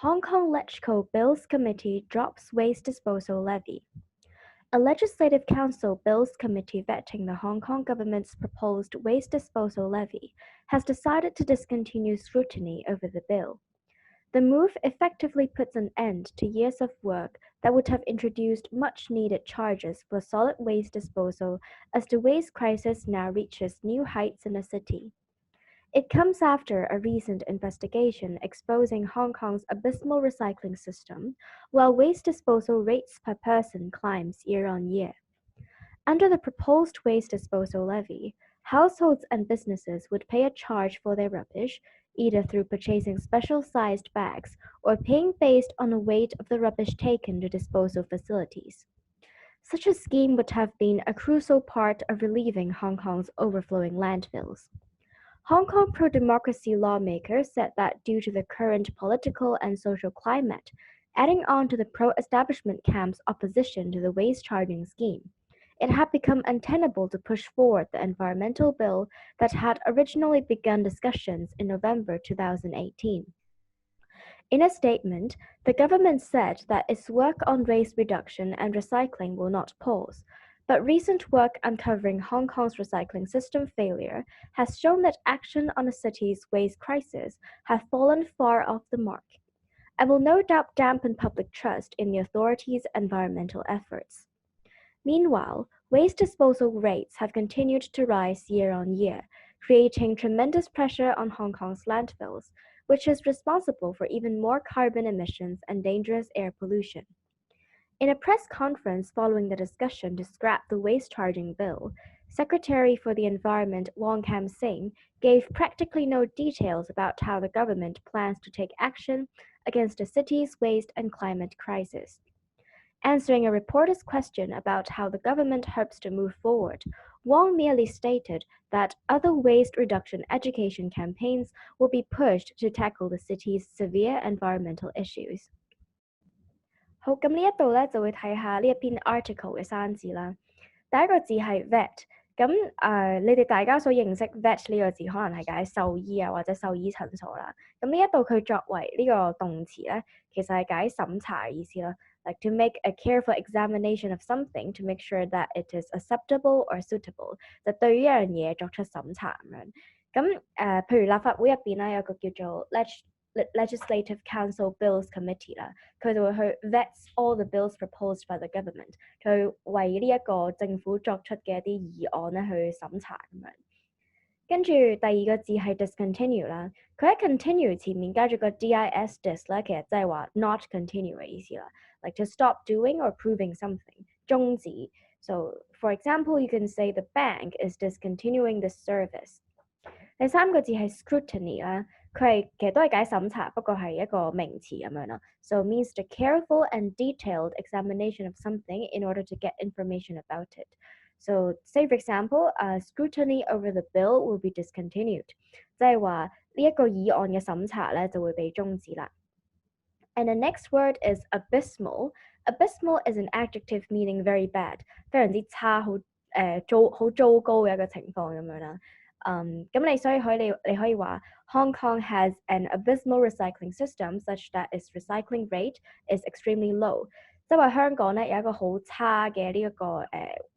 Hong Kong LegCo Bills Committee drops waste disposal levy. A Legislative Council Bills Committee vetting the Hong Kong government's proposed waste disposal levy has decided to discontinue scrutiny over the bill. The move effectively puts an end to years of work that would have introduced much-needed charges for solid waste disposal as the waste crisis now reaches new heights in the city. It comes after a recent investigation exposing Hong Kong's abysmal recycling system, while waste disposal rates per person climbs year on year. Under the proposed waste disposal levy, households and businesses would pay a charge for their rubbish, either through purchasing special-sized bags or paying based on the weight of the rubbish taken to disposal facilities. Such a scheme would have been a crucial part of relieving Hong Kong's overflowing landfills. Hong Kong pro-democracy lawmakers said that due to the current political and social climate, adding on to the pro-establishment camp's opposition to the waste charging scheme, it had become untenable to push forward the environmental bill that had originally begun discussions in November 2018. In a statement, the government said that its work on waste reduction and recycling will not pause, but recent work uncovering Hong Kong's recycling system failure has shown that action on the city's waste crisis has fallen far off the mark, and will no doubt dampen public trust in the authorities' environmental efforts. Meanwhile, waste disposal rates have continued to rise year on year, creating tremendous pressure on Hong Kong's landfills, which is responsible for even more carbon emissions and dangerous air pollution. In a press conference following the discussion to scrap the waste charging bill, Secretary for the Environment Wong Kam Sing gave practically no details about how the government plans to take action against the city's waste and climate crisis. Answering a reporter's question about how the government hopes to move forward, Wong merely stated that other waste reduction education campaigns will be pushed to tackle the city's severe environmental issues. 好，咁呢一度咧就會睇下呢一篇 article 嘅生字啦。第一個字係 vet，咁你哋大家所認識 vet 呢個字，可能係解獸醫啊或者獸醫診所啦。咁呢一度佢作為呢個動詞咧，其實係解審查嘅意思啦。Like to make a careful examination of something to make sure that it is acceptable or suitable，就對於一樣嘢作出審查咁樣。咁譬如立法會入邊咧有個叫做 Legislative Council Bills Committee 啦，佢就會去 vets all the bills proposed by the government， 去為呢一個政府作出嘅一啲議案咧去審查咁樣。跟住第二個字係 discontinue 啦，佢喺 continue 前面加咗個 dis dis 咧，其實即係話 not continue 嘅意思啦。Like to stop doing or proving something， 終止。So for example, you can say the bank is discontinuing the service。第三個字係 scrutiny 啦，佢係其實都係解審查，不過係一個名詞咁樣啦。So it means the careful and detailed examination of something in order to get information about it. So say for example, scrutiny over the bill will be discontinued， 即係話呢一個議案嘅審查咧就會被終止啦。And the next word is abysmal. Abysmal is an adjective meaning very bad， 非常之差，好糟糕嘅一個情況咁樣啦。咁所以你可以話 Hong Kong has an abysmal recycling system such that its recycling rate is extremely low， 即係話香港咧有一個好差嘅呢一個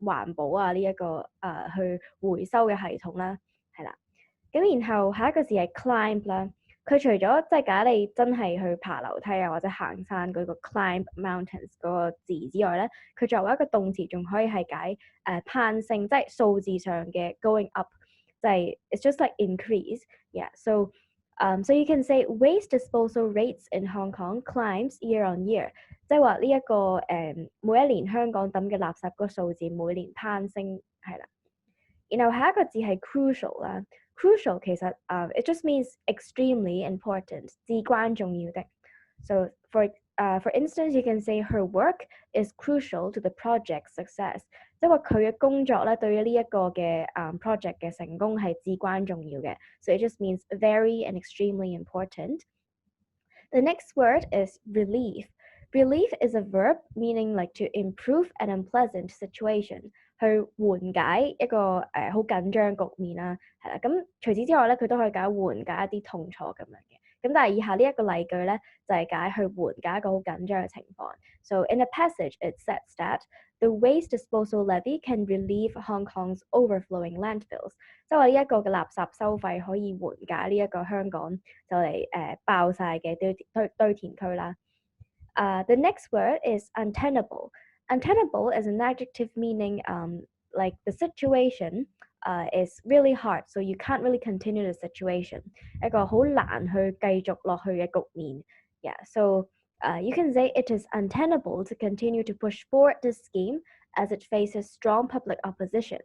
環保啊呢一個去回收嘅系統啦，係啦。咁然後下一個字係 climb 啦，佢除咗即係假你真係去爬樓梯啊或者行山嗰個 climb mountains 嗰個字之外咧，佢作為一個動詞仲可以係解攀升，即係數字上嘅 going up。It's just like increase, yeah. So you can say waste disposal rates in Hong Kong climbs year on year， 即係話呢一個每一年香港抌嘅垃圾個數字每年攀升係啦。然後下一個字係 crucial 啦 ，crucial 其實it just means extremely important， 至關重要的。So for instance, you can say her work is crucial to the project's success， 即係話佢嘅工作咧對於呢一個嘅project 嘅成功係至關重要嘅。So it just means very and extremely important. The next word is relief. Relief is a verb meaning like to improve an unpleasant situation， 去緩解一個好緊張局面啦，係啦。咁除此之外咧，佢都可以解緩解一啲痛楚咁樣嘅。咁但係以下呢一個例句咧，就係解去緩解一個好緊張嘅情況。So in a passage, it says that the waste disposal levy can relieve Hong Kong's overflowing landfills。即係話呢一個嘅垃圾收費可以緩解呢一個香港就嚟爆晒嘅堆填區啦。The next word is untenable. Untenable is an adjective meaning like the situation is really hard, so you can't really continue the situation. 一個好難去繼續落去嘅局面。Yeah, so you can say it is untenable to continue to push forward this scheme as it faces strong public opposition。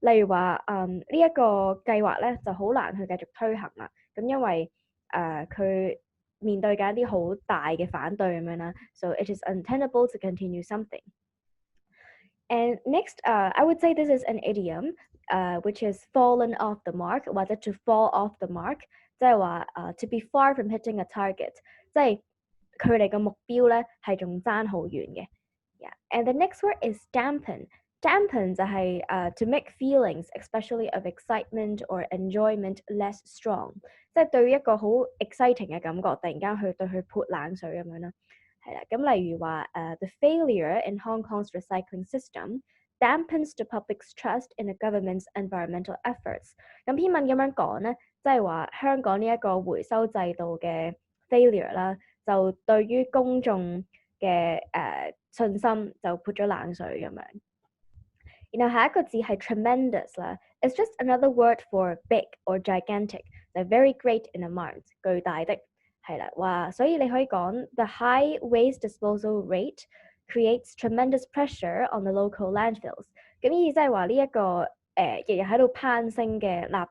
例如話呢一個計劃咧就好難去繼續推行啦，咁因為佢面對緊一啲好大嘅反對咁樣啦。So it is untenable to continue something. And next, I would say this is an idiom, which is fallen off the mark 或者 to fall off the mark， 即係話to be far from hitting a target， 即係距離嘅目標咧係仲爭好遠嘅。Yeah. And the next word is dampen. Dampen 就係to make feelings, especially of excitement or enjoyment, less strong。即係對於一個好 exciting 嘅感覺，突然間去對佢潑冷水咁樣啦。係啦，咁例如話the failure in Hong Kong's recycling system dampens the public's trust in the government's environmental efforts。咁篇文咁樣講咧，即係話香港呢一個回收制度嘅 failure 啦，就對於公眾嘅信心就潑咗冷水咁樣。然後下一個字係 tremendous 啦 ，it's just another word for big or gigantic， 就 very great in amount， 巨大的。係啦，話所以你可以講 the high waste disposal rate creates tremendous pressure on the local landfills。咁意思即係話呢一個日日喺度攀升嘅抌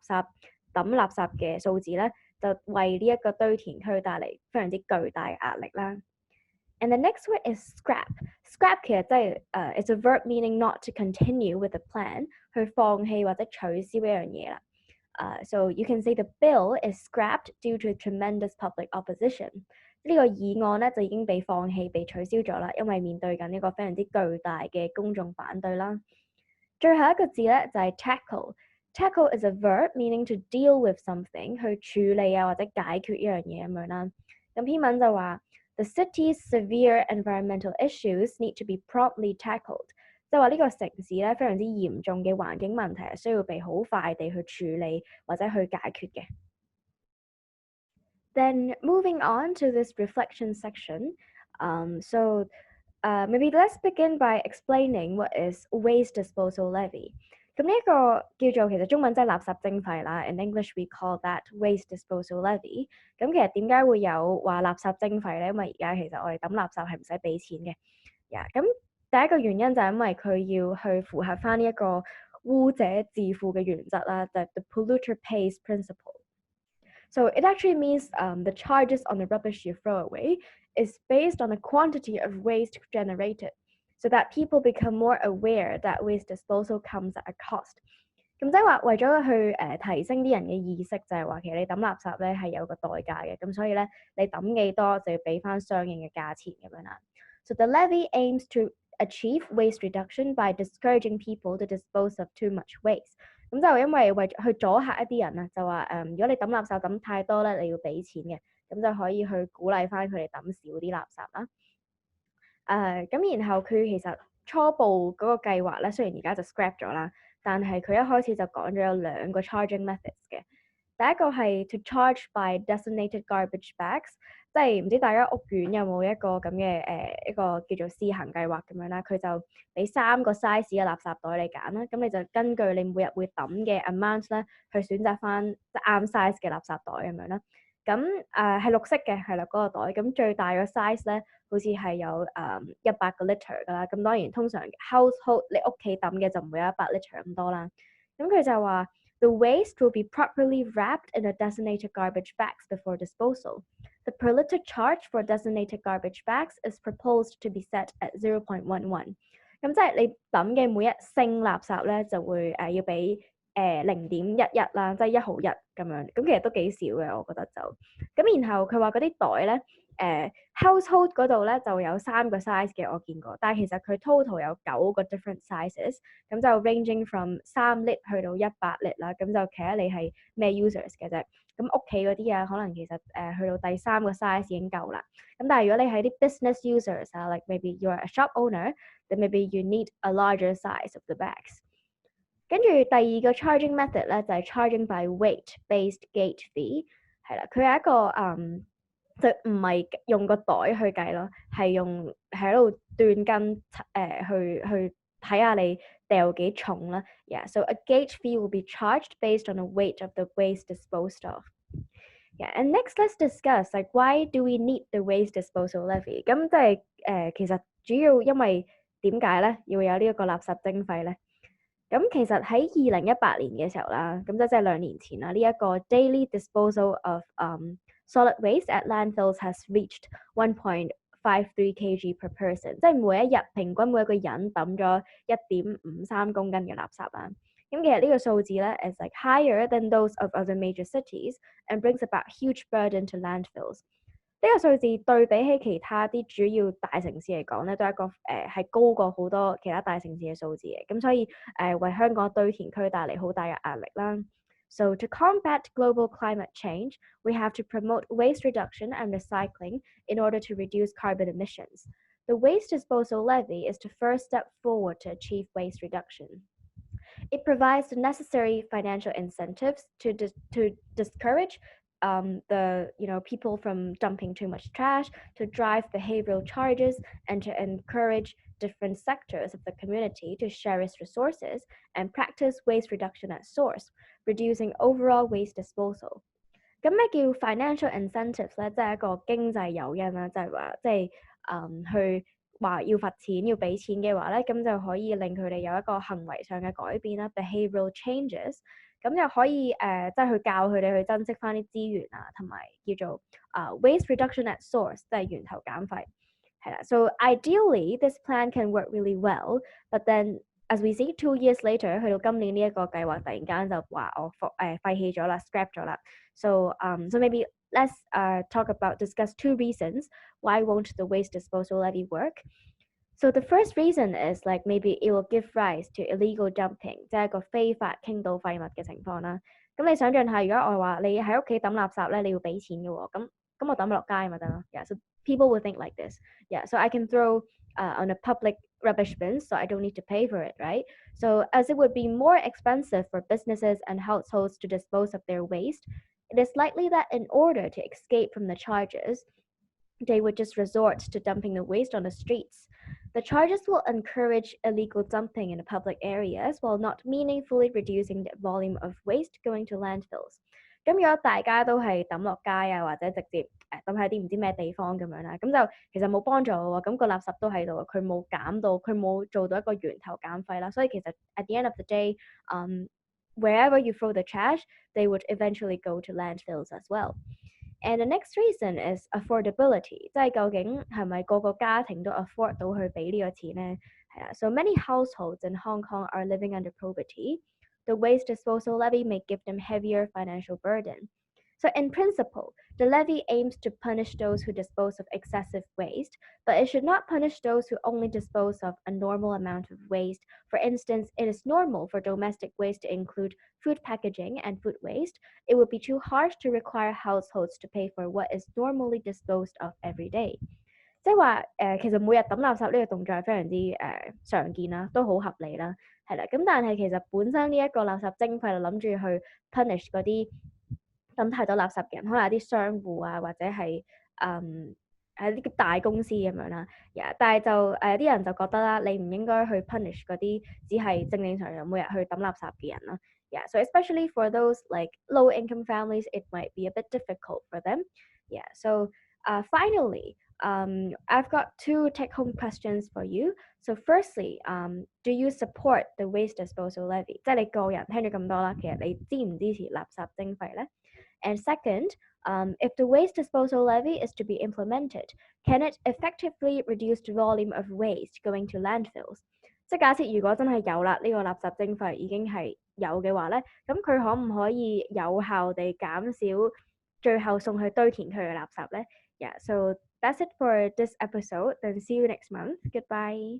垃圾嘅數字咧，就為呢一個堆填區帶嚟非常之巨大嘅壓力啦。And the next word is scrap. Scrap 其實即係it's a verb meaning not to continue with the plan， 去放棄或者取消一樣嘢啦。So you can say the bill is scrapped due to tremendous public opposition。呢個議案咧就已經被放棄、被取消咗啦，因為面對緊呢個非常之巨大嘅公眾反對啦。最後一個字咧就係 tackle。Tackle is a verb meaning to deal with something， 去處理啊或者解決一樣嘢咁樣啦。咁篇文就話 The city's severe environmental issues need to be promptly tackled。即係話呢個城市咧非常之嚴重嘅環境問題係需要被好快地去處理或者去解決嘅。Then moving on to this reflection section, maybe let's begin by explaining what is waste disposal levy。咁呢一個叫做其實中文即係垃圾徵費啦。In English we call that waste disposal levy。咁其實點解會有話垃圾徵費咧？因為而家其實我哋抌垃圾係唔使俾錢嘅。咁第一個原因就係因為佢要去符合翻呢一個污者自負嘅原則啦，就係 the polluter pays principle。So it actually means the charges on the rubbish you throw away is based on the quantity of waste generated, so that people become more aware that waste disposal comes at a cost。咁即係話為咗去提升啲人嘅意識，就係話其實你抌垃圾咧係有個代價嘅，咁所以咧你抌幾多就要俾翻相應嘅價錢咁樣啦。So the levy aims to achieve waste reduction by discouraging people to dispose of too much waste。咁就因為去阻嚇一啲人啊，就話如果你抌垃圾抌太多咧，你要俾錢嘅，咁就可以去鼓勵翻佢哋抌少啲垃圾啦。咁然後佢其實初步嗰個計劃咧，雖然而家就 scrap 咗啦，但係佢一開始就講咗有兩個 charging methods 嘅。第一個係 to charge by designated garbage bags， 即係唔知大家屋苑有冇一個咁嘅一個叫做試行計劃咁樣啦，佢就俾3個 size 嘅垃圾袋你揀啦，咁你就根據你每日會抌嘅 amount 咧，去選擇翻即啱 size 嘅垃圾袋咁樣啦。咁係綠色嘅，係啦嗰個袋，咁最大個 size 咧，好似係有100個 liter 噶啦。咁當然通常 household 你屋企抌嘅就唔會有100 liter 咁多啦。咁佢就話 The waste will be properly wrapped in the designated garbage bags before disposal. The per liter charge for designated garbage bags is proposed to be set at 0.11。咁即係你抌嘅每一升垃圾咧，就會要俾0.11啦，即係1毫1咁樣。咁其實都幾少嘅，我覺得就。咁然後佢話嗰啲袋咧， household 嗰度咧就有3個 size 嘅我見過，但係其實佢 total 有9個 different sizes，咁就 ranging from 3 lit 去到100 lit 啦，咁就企喺你係咩 users 嘅啫。咁屋企嗰啲啊，可能其實去到第3個 size 已經夠啦。咁但係如果你係啲 business users 啊 ，like maybe you're a shop owner，then maybe you need a larger size of the bags。跟住第二個 charging method 咧就係 charging by weight-based gate fee， 係啦，佢係一個就唔係用個袋去計咯，係用喺度斷斤去睇下你掉幾重啦。Yeah, so a gate fee will be charged based on the weight of the waste disposed of. Yeah, and next let's discuss like why do we need the waste disposal levy？ 咁即係其實主要因為點解咧要有呢一個垃圾徵費咧？咁其實喺2018年嘅時候啦，咁即係2年前啦，呢一個 daily disposal of solid waste at landfills has reached 1.53 kg per person， 即係每一日平均每一個人抌咗1.53公斤嘅垃圾啦。咁其實呢個數字咧 is like higher than those of other major cities and brings about huge burden to landfills。呢個數字對比起其他啲主要大城市嚟講咧，都係一個係高過好多其他大城市嘅數字嘅，咁所以為香港堆填區帶嚟好大嘅壓力啦。So to combat global climate change, we have to promote waste reduction and recycling in order to reduce carbon emissions. The waste disposal levy is the first step forward to achieve waste reduction. It provides the necessary financial incentives to discourage the people from dumping too much trash, to drive behavioral charges, and to encourage different sectors of the community to share its resources and practice waste reduction at source, reducing overall waste disposal. 咁咩叫 financial incentives 咧？即係一個經濟誘因啦，就係話即係去話要罰錢要俾錢嘅話咧，咁就可以令佢哋有一個行為上嘅改變啦 ，behavioral changes。咁又可以即係去教佢哋去珍惜翻啲資源啊，同埋叫做waste reduction at source， 即係源頭減廢。係啦 ，so ideally this plan can work really well, but then as we see 2 years later， 去到今年呢一個計劃突然間就話我廢棄咗啦 ，scrap 咗啦。So maybe let's discuss 2 reasons why won't the waste disposal levy work. So the first reason is like maybe it will give rise to illegal dumping， 即係一個非法傾倒廢物嘅情況啦。咁你想象下，如果我話你喺屋企抌垃圾咧，你要俾錢嘅喎，咁我抌落街咪得咯。Yeah, so people will think like this. Yeah, so I can throw on a public rubbish bin, so I don't need to pay for it, right? So as it would be more expensive for businesses and households to dispose of their waste, it is likely that in order to escape from the charges, they would just resort to dumping the waste on the streets. The charges will encourage illegal dumping in the public areas while not meaningfully reducing the volume of waste going to landfills. 咁如果大家都係抌落街啊，或者直接抌喺啲唔知咩地方咁樣啦，咁就其實冇幫助喎。咁個垃圾都喺度，佢冇減到，佢冇做到一個源頭減廢啦。所以其實 at the end of the day, wherever you throw the trash, they would eventually go to landfills as well.And the next reason is affordability， 即係究竟係咪個個家庭都 afford 到去俾呢個錢咧？係啊 ，so many households in Hong Kong are living under poverty. The waste disposal levy may give them heavier financial burden. So in principle, the levy aims to punish those who dispose of excessive waste, but it should not punish those who only dispose of a normal amount of waste. For instance, it is normal for domestic waste to include food packaging and food waste. It would be too harsh to require households to pay for what is normally disposed of every day. 即係話其實每日抌垃圾呢個動作係非常之常見啦，都好合理啦，係啦。咁但係其實本身呢一個垃圾徵費就諗住去 punish 嗰啲抌太多垃圾嘅人，可能有啲商戶啊，或者係啲大公司咁樣啦。但係就有啲人就覺得啦，你唔應該去 punish 嗰啲只係正正常常每日去抌垃圾嘅人啦。Yeah, so especially for those like low-income families, it might be a bit difficult for them. Yeah, so finally, I've got 2 take-home questions for you. So firstly, do you support the waste disposal levy? 即係你個人聽咗咁多啦，其實你支唔支持垃圾徵費咧？ And second, if the waste disposal levy is to be implemented, can it effectively reduce the volume of waste going to landfills? 即係假設如果真係有啦，呢個垃圾徵費已經係有嘅話咧，咁佢可唔可以有效地減少最後送去堆填區嘅垃圾咧？Yeah, so That's it for this episode. Then see you next month. Goodbye.